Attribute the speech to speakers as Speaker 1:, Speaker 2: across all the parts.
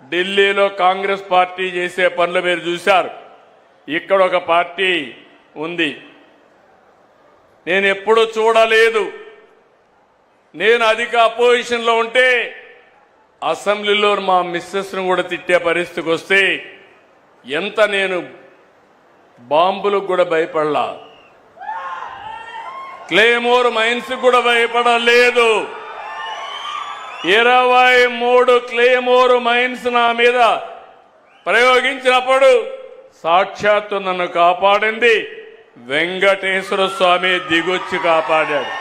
Speaker 1: ఢిల్లీలో కాంగ్రెస్ పార్టీ చేసే పనులు మీరు చూశారు. ఇక్కడ ఒక పార్టీ ఉంది, నేను ఎప్పుడూ చూడలేదు. నేను అధిక అపోజిషన్లో ఉంటే అసెంబ్లీలో మా మిస్సెస్ను కూడా తిట్టే పరిస్థితికి వస్తే ఎంత నేను బాంబులకు కూడా భయపడలా, క్లేమోర్ మైన్స్ కూడా భయపడలేదు. 23 క్లేమోర్ మైన్స్ నా మీద ప్రయోగించినప్పుడు సాక్షాత్తు నన్ను కాపాడింది వెంకటేశ్వర స్వామి దిగొచ్చి కాపాడాడు.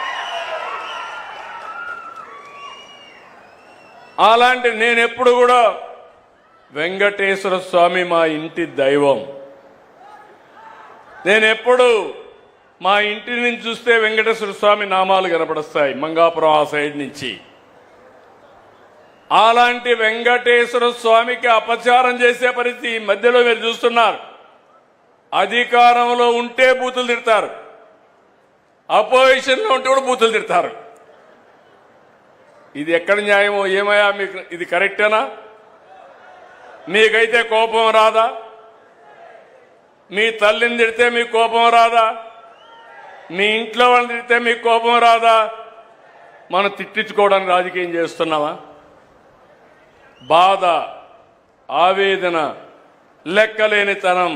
Speaker 1: అలాంటి నేను ఎప్పుడు కూడా వెంకటేశ్వర స్వామి మా ఇంటి దైవం. నేను ఎప్పుడు మా ఇంటి నుంచి చూస్తే వెంకటేశ్వర స్వామి నామాలు కనపడస్తాయి మంగాపురం ఆ సైడ్ నుంచి. అలాంటి వెంకటేశ్వర స్వామికి అపచారం చేసే పరిస్థితి ఈ మధ్యలో మీరు చూస్తున్నారు. అధికారంలో ఉంటే బూతులు తిడతారు, అపోజిషన్లో ఉంటే కూడా బూతులు తిడతారు. ఇది ఎక్కడ న్యాయమో ఏమయ్యా, మీకు ఇది కరెక్టేనా? మీకైతే కోపం రాదా? మీ తల్లిని తిడితే మీకు కోపం రాదా? మీ ఇంట్లో వాళ్ళని తిడితే మీకు కోపం రాదా? మనం తిట్టించుకోవడానికి రాజకీయం చేస్తున్నామా? బాధ, ఆవేదన, లెక్కలేనితనం,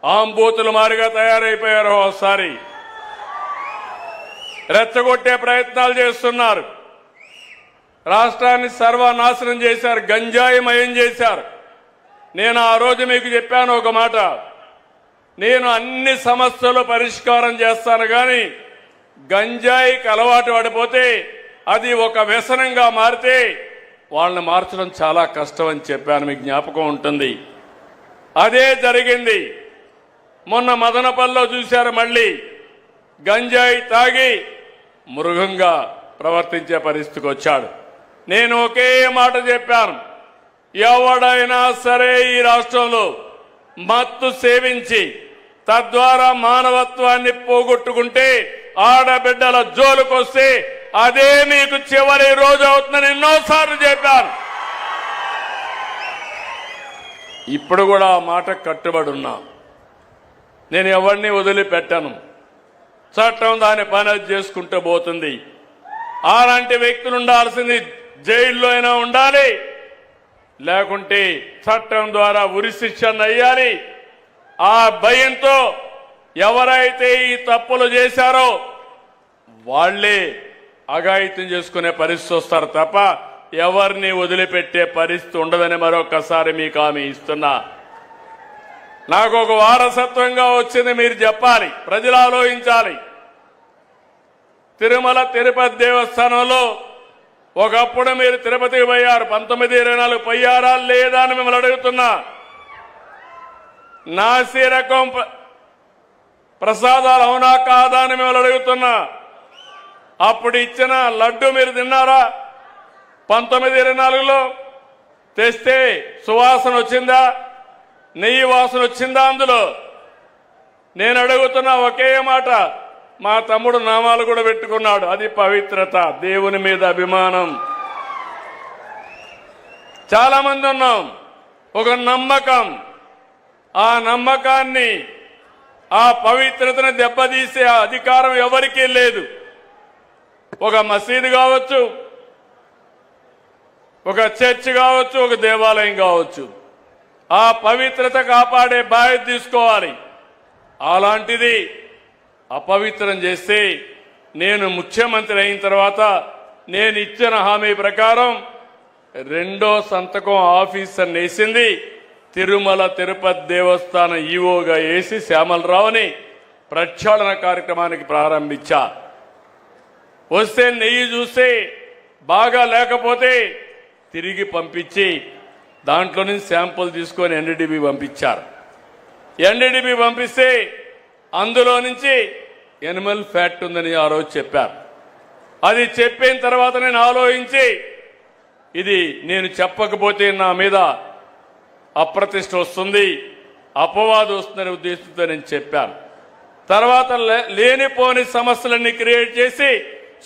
Speaker 1: ఆంబూతులు మారిగా తయారైపోయారు. ఒకసారి రెచ్చగొట్టే ప్రయత్నాలు చేస్తున్నారు, రాష్ట్రాన్ని సర్వనాశనం చేశారు, గంజాయిమయం చేశారు. నేను ఆ రోజు మీకు చెప్పాను ఒక మాట, నేను అన్ని సమస్యలు పరిష్కారం చేస్తాను, కానీ గంజాయికి అలవాటు పడిపోతే అది ఒక వ్యసనంగా మారితే వాళ్ళని మార్చడం చాలా కష్టం అని చెప్పాను, మీకు జ్ఞాపకం ఉంటుంది. అదే జరిగింది. మొన్న మదనపల్లిలో చూశారు, మళ్ళీ గంజాయి తాగి మృగంగా ప్రవర్తించే పరిస్థితికి వచ్చాడు. నేను ఒకే మాట చెప్పాను, ఎవడైనా సరే ఈ రాష్ట్రంలో మత్తు సేవించి తద్వారా మానవత్వాన్ని పోగొట్టుకుంటే ఆడబిడ్డల జోలుకొస్తే అదే మీకు చివరి రోజు అవుతుందని ఎన్నోసార్లు చెప్పాను. ఇప్పుడు కూడా ఆ మాట కట్టుబడి ఉన్నా. నేను ఎవరిని వదిలిపెట్టాను. చట్టం దాని పని చేసుకుంటూ పోతుంది. అలాంటి వ్యక్తులు ఉండాల్సింది జైల్లో అయినా ఉండాలి, లేకుంటే చట్టం ద్వారా ఉరి శిక్షణ అయ్యాలి. ఆ భయంతో ఎవరైతే ఈ తప్పులు చేశారో వాళ్లే అఘాయిత్యం చేసుకునే పరిస్థితి వస్తారు తప్ప ఎవరిని వదిలిపెట్టే పరిస్థితి ఉండదని మరొకసారి మీకు హామీ ఇస్తున్నా. నాకు ఒక వారసత్వంగా వచ్చింది మీరు చెప్పాలి, ప్రజలు ఆలోచించాలి. తిరుమల తిరుపతి దేవస్థానంలో ఒకప్పుడు మీరు తిరుపతికి పోయారు, 1924 పోయారా లేదా అని మిమ్మల్ని అడుగుతున్నా. నాసి రకం ప్రసాదాలు అవునా కాదా అని మిమ్మల్ని అడుగుతున్నా. అప్పుడు ఇచ్చిన లడ్డు మీరు తిన్నారా? 1924లో తెస్తే సువాసన వచ్చిందా? నెయ్యి వాసన వచ్చిందా అందులో? నేను అడుగుతున్నా ఒకే మాట, మా తమ్ముడు నామాలు కూడా పెట్టుకున్నాడు, అది పవిత్రత, దేవుని మీద అభిమానం. చాలా మంది ఉన్నాం, ఒక నమ్మకం. ఆ నమ్మకాన్ని, ఆ పవిత్రతను దెబ్బతీసే అధికారం ఎవరికీ లేదు. ఒక మసీదు కావచ్చు, ఒక చర్చ్ కావచ్చు, ఒక దేవాలయం కావచ్చు, ఆ పవిత్రత కాపాడే బాధ్యత తీసుకోవాలి. అలాంటిది అపవిత్రం చేస్తే నేను ముఖ్యమంత్రి అయిన తర్వాత నేను ఇచ్చిన హామీ ప్రకారం రెండో సంతకం ఆఫీసర్ వేసింది తిరుమల తిరుపతి దేవస్థానం ఈవోగా వేసి శ్యామలరావుని ప్రక్షాళన కార్యక్రమానికి ప్రారంభించా. వస్తే నెయ్యి చూస్తే బాగా లేకపోతే తిరిగి పంపించి దాంట్లో నుంచి శాంపుల్ తీసుకొని ఎన్డీడీబీ పంపించారు. ఎన్డీడీబీ పంపిస్తే అందులో నుంచి ఎనిమల్ ఫ్యాట్ ఉందని ఆ రోజు చెప్పారు. అది చెప్పిన తర్వాత నేను ఆలోచించి ఇది నేను చెప్పకపోతే నా మీద అప్రతిష్ట వస్తుంది, అపవాదు వస్తుందనే ఉద్దేశంతో నేను చెప్పాను. తర్వాత లేనిపోని సమస్యలన్నీ క్రియేట్ చేసి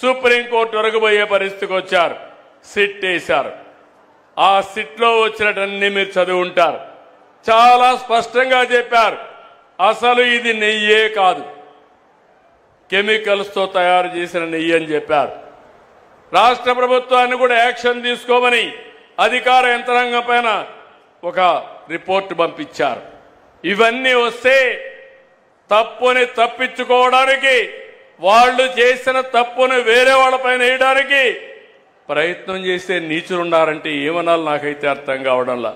Speaker 1: సుప్రీంకోర్టు వరకు పోయే పరిస్థితికి వచ్చారు, సిట్ వేశారు. ఆ సిట్లో వచ్చినటన్నీ మీరు చదివి ఉంటారు. చాలా స్పష్టంగా చెప్పారు, అసలు ఇది నెయ్యే కాదు, కెమికల్స్తో తయారు చేసిన నెయ్యి అని చెప్పారు. రాష్ట్ర ప్రభుత్వాన్ని కూడా యాక్షన్ తీసుకోమని అధికార యంత్రాంగం పైన ఒక రిపోర్ట్ పంపించారు. ఇవన్నీ వస్తే తప్పుని తప్పించుకోవడానికి, వాళ్ళు చేసిన తప్పుని వేరే వాళ్ళపైన వేయడానికి ప్రయత్నం చేసే నీచులున్నారంటే ఏమనాలి నాకైతే అర్థం కావడంలా.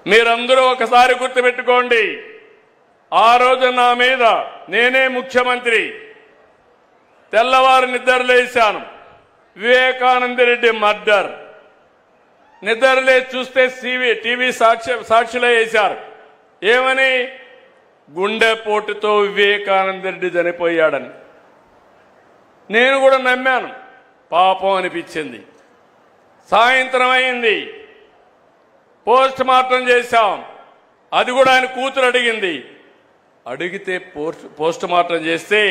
Speaker 1: మీరందరూ ఒకసారి గుర్తుపెట్టుకోండి, ఆ రోజు నా మీద నేనే ముఖ్యమంత్రి, తెల్లవారు నిద్రలేశాను, వివేకానందరెడ్డి మర్డర్, నిద్రలే చూస్తే టీవీ సాక్షిలో వేశారు. ఏమని? గుండెపోటుతో వివేకానందరెడ్డి చనిపోయాడని. నేను కూడా నమ్మాను, పాపం అనిపించింది. సాయంత్రం అయింది, పోస్ట్ మార్టం చేశాం. అది కూడా ఆయన కూతురు అడిగింది. అడిగితే పోస్ట్ మార్టం చేస్తే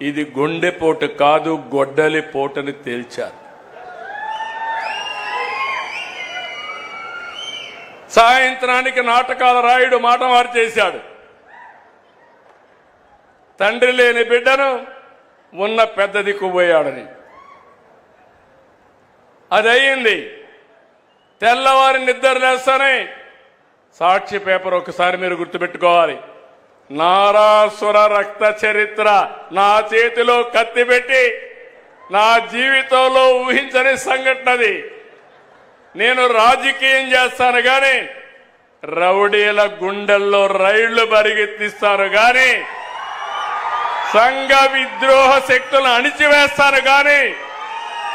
Speaker 1: ఇది గుండెపోటు కాదు, గొడ్డలి పోటని తేల్చారు. సాయంత్రానికి నాటకాల రాయుడు మాట మార్చేశాడు. తండ్రి లేని బిడ్డను ఉన్న పెద్ద దిక్కుపోయాడని. అది అయ్యింది. తెల్లవారి నిద్ర లేస్తానే సాక్షి పేపర్ ఒకసారి మీరు గుర్తుపెట్టుకోవాలి. నారాసుర రక్త చరిత్ర నా చేతిలో కత్తి పెట్టి నా జీవితంలో ఊహించని సంఘటనది. నేను రాజకీయం చేస్తాను కానీ రౌడీల గుండెల్లో రైళ్లు పరిగెత్తిస్తాను కానీ సంఘ విద్రోహ శక్తులను అణిచివేస్తాను కానీ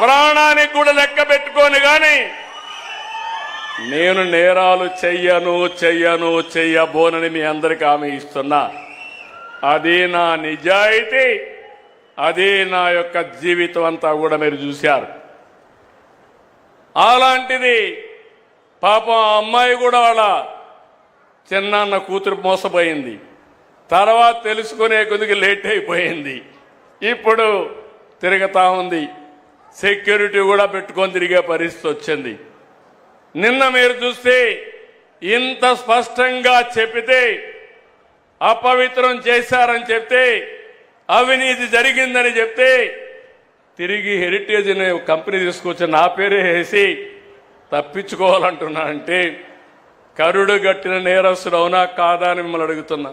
Speaker 1: ప్రాణానికి కూడా లెక్క పెట్టుకోను కానీ నేను నేరాలు చెయ్యబోనని మీ అందరికీ హామీ ఇస్తున్నా. అది నా నిజాయితీ, అది నా యొక్క జీవితం అంతా కూడా మీరు చూశారు. అలాంటిది పాపం ఆ అమ్మాయి కూడా వాళ్ళ చిన్నాన్న కూతురు మోసపోయింది. తర్వాత తెలుసుకునే కొద్దిగా లేట్ అయిపోయింది. ఇప్పుడు తిరుగుతా ఉంది. సెక్యూరిటీ కూడా పెట్టుకొని తిరిగే పరిస్థితి వచ్చింది. నిన్న మీరు చూస్తే ఇంత స్పష్టంగా చెప్పితే, అపవిత్రం చేశారని చెప్తే, అవినీతి జరిగిందని చెప్తే తిరిగి హెరిటేజ్ అనే కంపెనీ తీసుకొచ్చి నా పేరే వేసి తప్పించుకోవాలంటున్నా అంటే కరుడు గట్టిన నేరస్తుడు అవునా కాదా అని మిమ్మల్ని అడుగుతున్నా.